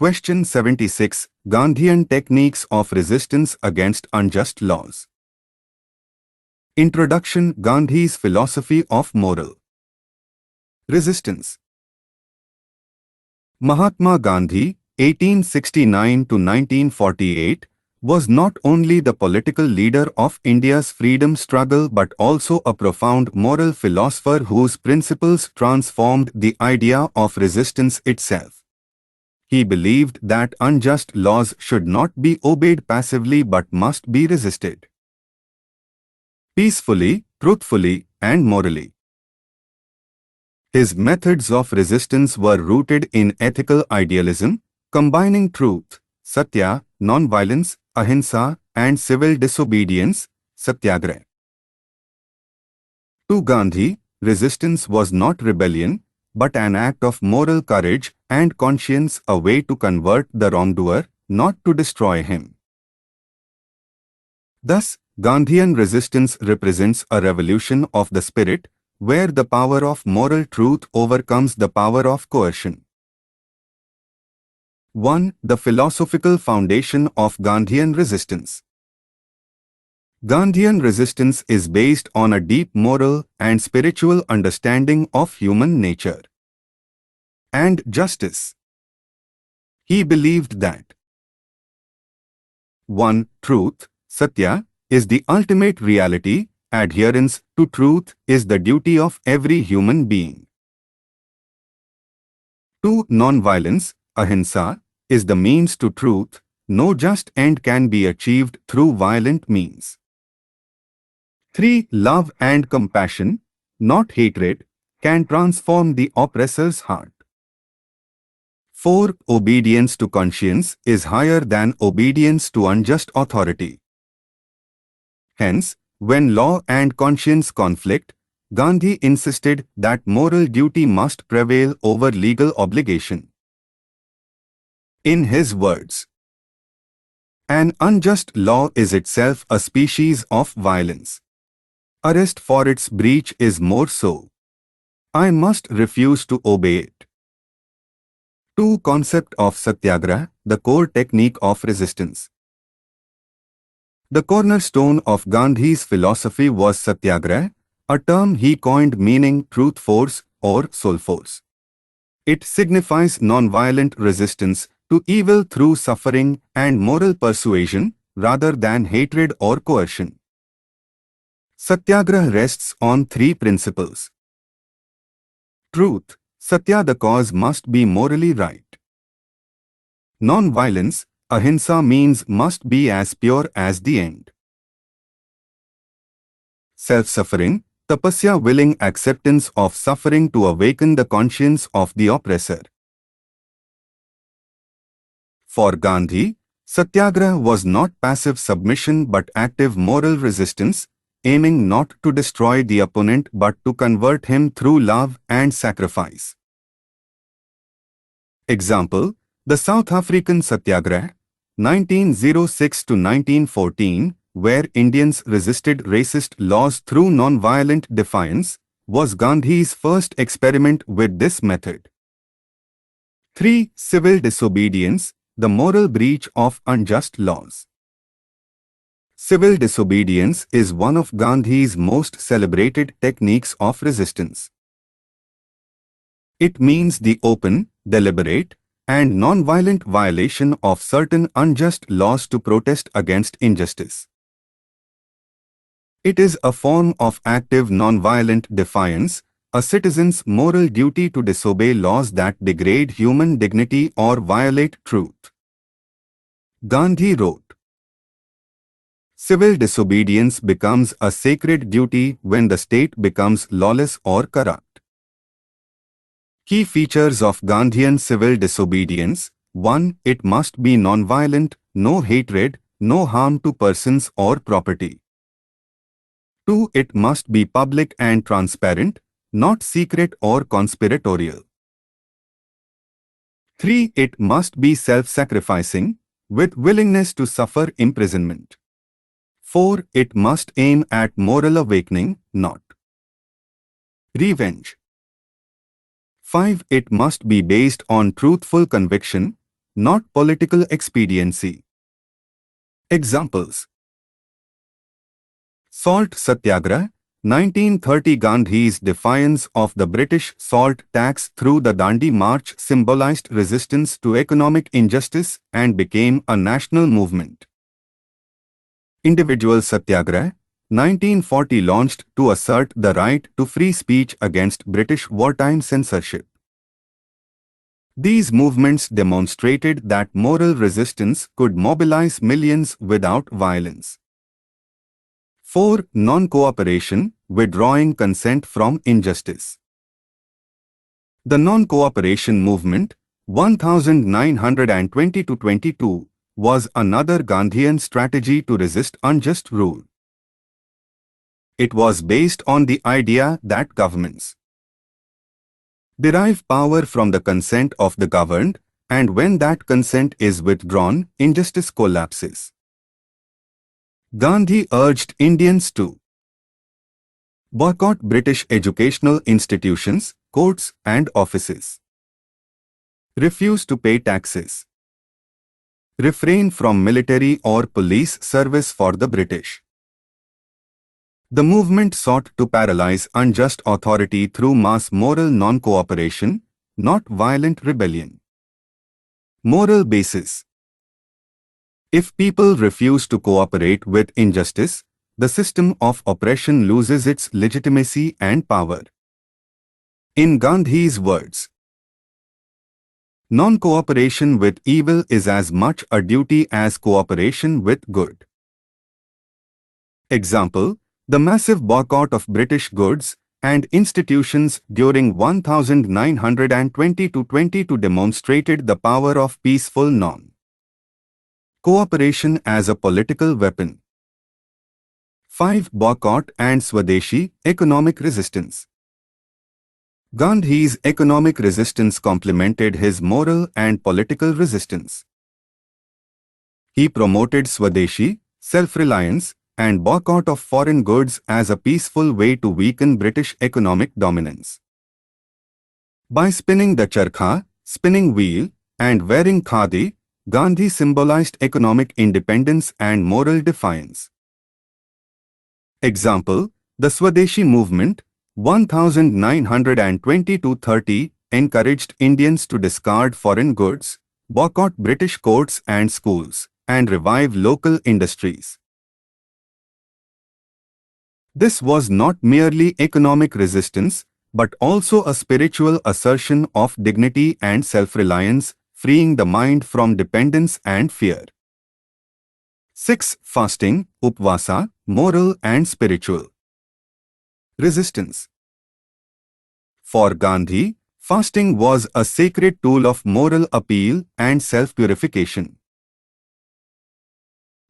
Question 76. Gandhian techniques of resistance against unjust laws. Introduction. Gandhi's philosophy of moral resistance. Mahatma Gandhi, 1869 to 1948, was not only the political leader of India's freedom struggle but also a profound moral philosopher whose principles transformed the idea of resistance itself. He believed that unjust laws should not be obeyed passively but must be resisted peacefully, truthfully, and morally. His methods of resistance were rooted in ethical idealism, combining truth, satya, non-violence, ahimsa, and civil disobedience, satyagraha. To Gandhi, resistance was not rebellion, but an act of moral courage and conscience, a way to convert the wrongdoer, not to destroy him. Thus, Gandhian resistance represents a revolution of the spirit, where the power of moral truth overcomes the power of coercion. 1. The philosophical foundation of Gandhian resistance. Gandhian resistance is based on a deep moral and spiritual understanding of human nature and justice. He believed that 1. Truth, satya, is the ultimate reality. Adherence to truth is the duty of every human being. 2. Non-violence, ahimsa, is the means to truth. No just end can be achieved through violent means. 3. Love and compassion, not hatred, can transform the oppressor's heart. 4. Obedience to conscience is higher than obedience to unjust authority. Hence, when law and conscience conflict, Gandhi insisted that moral duty must prevail over legal obligation. In his words, an unjust law is itself a species of violence. Arrest for its breach is more so. I must refuse to obey it. 2. Concept of satyagraha, the core technique of resistance. The cornerstone of Gandhi's philosophy was satyagraha, a term he coined meaning truth force or soul force. It signifies non-violent resistance to evil through suffering and moral persuasion rather than hatred or coercion. Satyagraha rests on 3 principles. Truth, satya, the cause must be morally right. Non-violence, ahimsa, means must be as pure as the end. Self-suffering, tapasya, willing acceptance of suffering to awaken the conscience of the oppressor. For Gandhi, satyagraha was not passive submission but active moral resistance, aiming not to destroy the opponent but to convert him through love and sacrifice. Example, the South African Satyagraha, 1906 to 1914, where Indians resisted racist laws through non-violent defiance, was Gandhi's first experiment with this method. 3. Civil disobedience, the moral breach of unjust laws. Civil disobedience is one of Gandhi's most celebrated techniques of resistance. It means the open, deliberate, and non-violent violation of certain unjust laws to protest against injustice. It is a form of active non-violent defiance, a citizen's moral duty to disobey laws that degrade human dignity or violate truth. Gandhi wrote, civil disobedience becomes a sacred duty when the state becomes lawless or corrupt. Key features of Gandhian civil disobedience. 1. It must be non-violent, no hatred, no harm to persons or property. 2. It must be public and transparent, not secret or conspiratorial. 3. It must be self-sacrificing, with willingness to suffer imprisonment. 4. It must aim at moral awakening, not revenge. 5. It must be based on truthful conviction, not political expediency. Examples: Salt Satyagraha, 1930. Gandhi's defiance of the British salt tax through the Dandi March symbolized resistance to economic injustice and became a national movement. Individual Satyagraha, 1940, launched to assert the right to free speech against British wartime censorship. These movements demonstrated that moral resistance could mobilize millions without violence. 4. Non-cooperation, withdrawing consent from injustice. The non-cooperation movement, 1920-22, was another Gandhian strategy to resist unjust rule. It was based on the idea that governments derive power from the consent of the governed, and when that consent is withdrawn, injustice collapses. Gandhi urged Indians to boycott British educational institutions, courts and offices, refuse to pay taxes, refrain from military or police service for the British. The movement sought to paralyze unjust authority through mass moral non-cooperation, not violent rebellion. Moral basis: if people refuse to cooperate with injustice, the system of oppression loses its legitimacy and power. In Gandhi's words, non-cooperation with evil is as much a duty as cooperation with good. Example: the massive boycott of British goods and institutions during 1920-22 demonstrated the power of peaceful non-cooperation as a political weapon. 5. Boycott and Swadeshi, economic resistance. Gandhi's economic resistance complemented his moral and political resistance. He promoted Swadeshi, self-reliance, and boycott of foreign goods as a peaceful way to weaken British economic dominance. By spinning the charkha, spinning wheel, and wearing khadi, Gandhi symbolized economic independence and moral defiance. Example: the Swadeshi movement, 1920-30, encouraged Indians to discard foreign goods, boycott British courts and schools, and revive local industries. This was not merely economic resistance, but also a spiritual assertion of dignity and self-reliance, freeing the mind from dependence and fear. 6. Fasting, upvasa, moral and spiritual resistance. For Gandhi, fasting was a sacred tool of moral appeal and self-purification.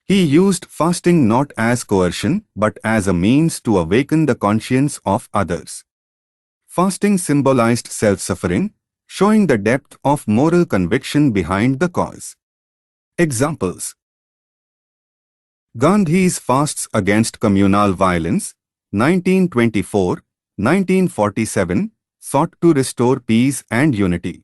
He used fasting not as coercion but as a means to awaken the conscience of others. Fasting symbolized self-suffering, showing the depth of moral conviction behind the cause. Examples: Gandhi's fasts against communal violence, 1924-1947, sought to restore peace and unity.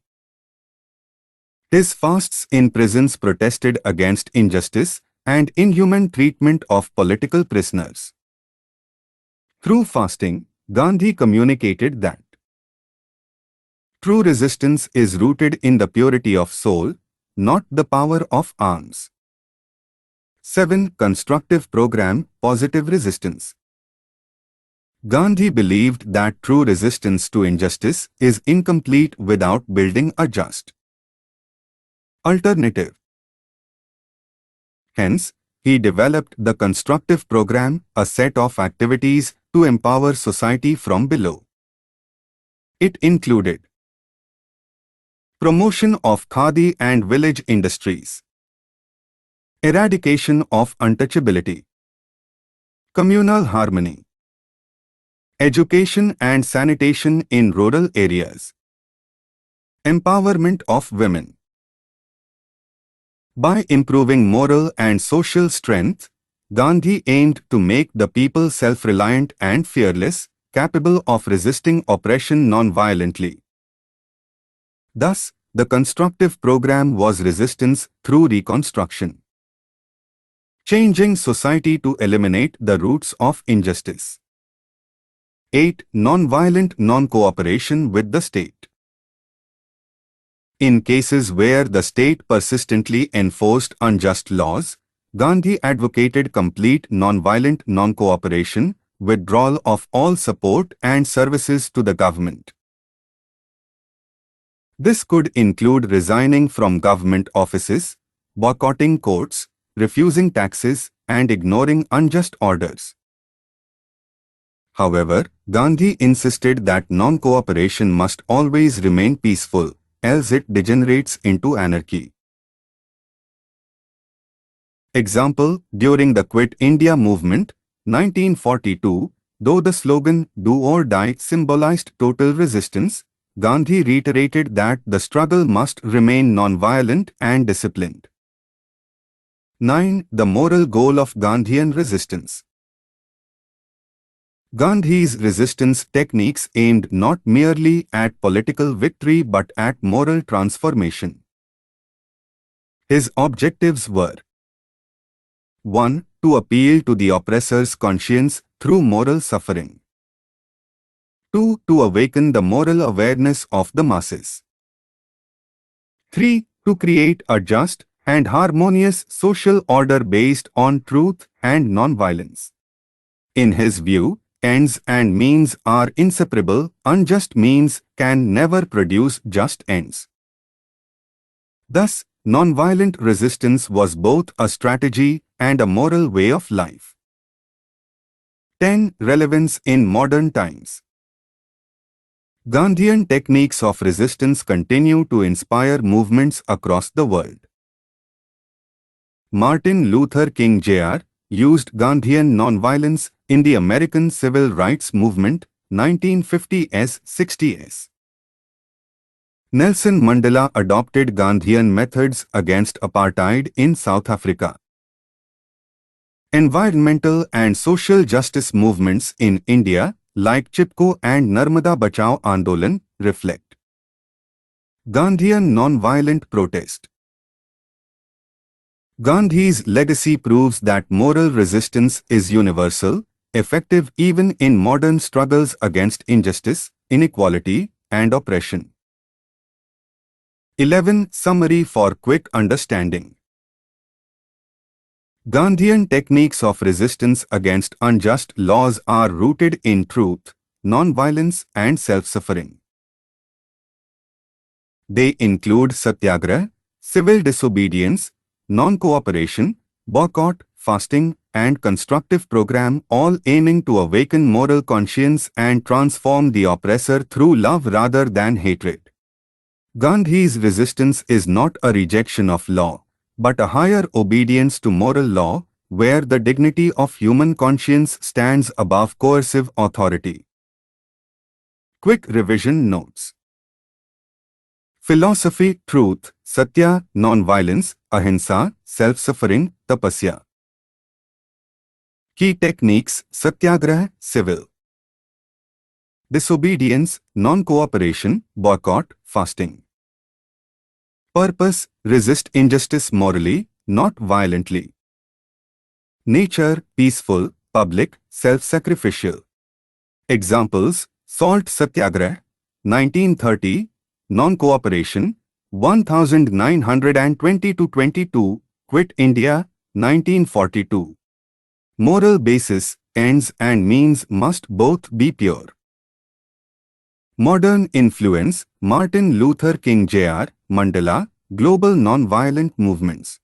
His fasts in prisons protested against injustice and inhuman treatment of political prisoners. Through fasting, Gandhi communicated that true resistance is rooted in the purity of soul, not the power of arms. 7. Constructive program, positive resistance. Gandhi believed that true resistance to injustice is incomplete without building a just alternative. Hence, he developed the constructive program, a set of activities to empower society from below. It included promotion of khadi and village industries, eradication of untouchability, communal harmony, education and sanitation in rural areas, empowerment of women. By improving moral and social strength, Gandhi aimed to make the people self-reliant and fearless, capable of resisting oppression non-violently. Thus, The constructive program was resistance through reconstruction, changing society to eliminate the roots of injustice. 8. Nonviolent non-cooperation with the state. In cases where the state persistently enforced unjust laws, Gandhi advocated complete nonviolent non-cooperation, withdrawal of all support and services to the government. This could include resigning from government offices, boycotting courts, refusing taxes, and ignoring unjust orders. However, Gandhi insisted that non-cooperation must always remain peaceful, else it degenerates into anarchy. Example, during the Quit India movement, 1942, though the slogan "Do or Die" symbolized total resistance, Gandhi reiterated that the struggle must remain non-violent and disciplined. 9. The moral goal of Gandhian resistance. Gandhi's resistance techniques aimed not merely at political victory but at moral transformation. His objectives were: 1. To appeal to the oppressor's conscience through moral suffering. 2. To awaken the moral awareness of the masses. 3. To create a just and harmonious social order based on truth and non-violence. In his view, ends and means are inseparable. Unjust means can never produce just ends. Thus, non-violent resistance was both a strategy and a moral way of life. 10. Relevance in modern times. Gandhian techniques of resistance continue to inspire movements across the world. Martin Luther King Jr. used Gandhian nonviolence in the American Civil Rights Movement, 1950s-60s. Nelson Mandela adopted Gandhian methods against apartheid in South Africa. Environmental and social justice movements in India, like Chipko and Narmada Bachao Andolan, reflect Gandhian non-violent protest. Gandhi's legacy proves that moral resistance is universal, effective even in modern struggles against injustice, inequality, and oppression. 11. Summary for quick understanding. Gandhian techniques of resistance against unjust laws are rooted in truth, non-violence, and self-suffering. They include satyagraha, civil disobedience, non-cooperation, boycott, fasting, and constructive program, all aiming to awaken moral conscience and transform the oppressor through love rather than hatred. Gandhi's resistance is not a rejection of law, but a higher obedience to moral law, where the dignity of human conscience stands above coercive authority. Quick revision notes. Philosophy, truth, satya, non-violence, ahimsa, self-suffering, tapasya. Key techniques, satyagraha, civil. Disobedience, non-cooperation, boycott, fasting. Purpose, resist injustice morally, not violently. Nature, peaceful, public, self-sacrificial. Examples, Salt Satyagraha, 1930, Non-cooperation, 1920-22, Quit India, 1942. Moral basis, ends and means must both be pure. Modern influence, Martin Luther King Jr., Mandela, Global Nonviolent Movements.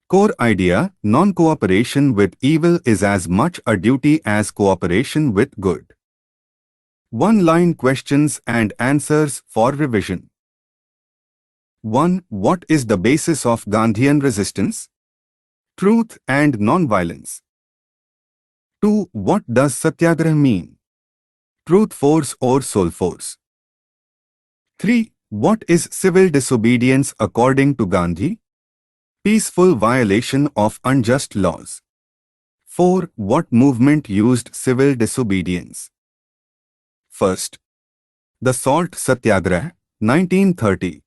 Core idea, non-cooperation with evil is as much a duty as cooperation with good. One-line questions and answers for revision. 1. What is the basis of Gandhian resistance? Truth and non-violence. 2. What does Satyagraha mean? Truth force or soul force. 3. What is civil disobedience according to Gandhi? Peaceful violation of unjust laws. 4. What movement used civil disobedience? First, the Salt Satyagraha, 1930.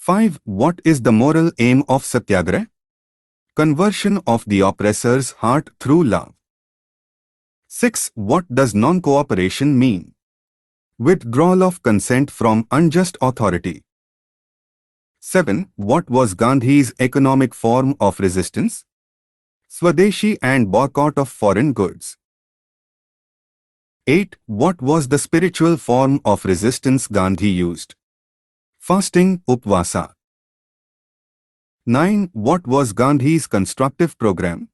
5. What is the moral aim of Satyagraha? Conversion of the oppressor's heart through love. 6. What does non-cooperation mean? Withdrawal of consent from unjust authority. 7. What was Gandhi's economic form of resistance? Swadeshi and boycott of foreign goods. 8. What was the spiritual form of resistance Gandhi used? Fasting, upvasa. 9. What was Gandhi's constructive program?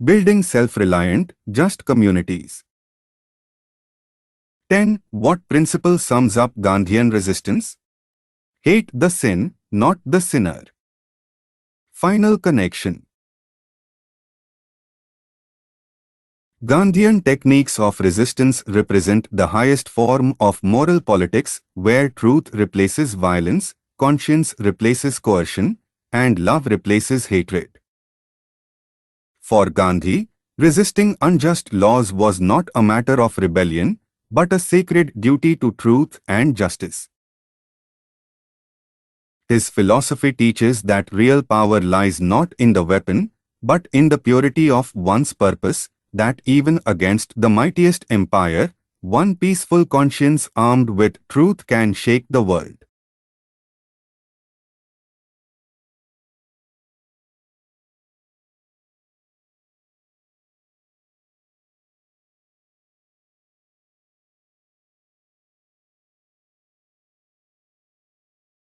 Building self-reliant, just communities. 10. What principle sums up Gandhian resistance? Hate the sin, not the sinner. Final connection. Gandhian techniques of resistance represent the highest form of moral politics where truth replaces violence, conscience replaces coercion, and love replaces hatred. For Gandhi, resisting unjust laws was not a matter of rebellion, but a sacred duty to truth and justice. His philosophy teaches that real power lies not in the weapon, but in the purity of one's purpose, that even against the mightiest empire, one peaceful conscience armed with truth can shake the world.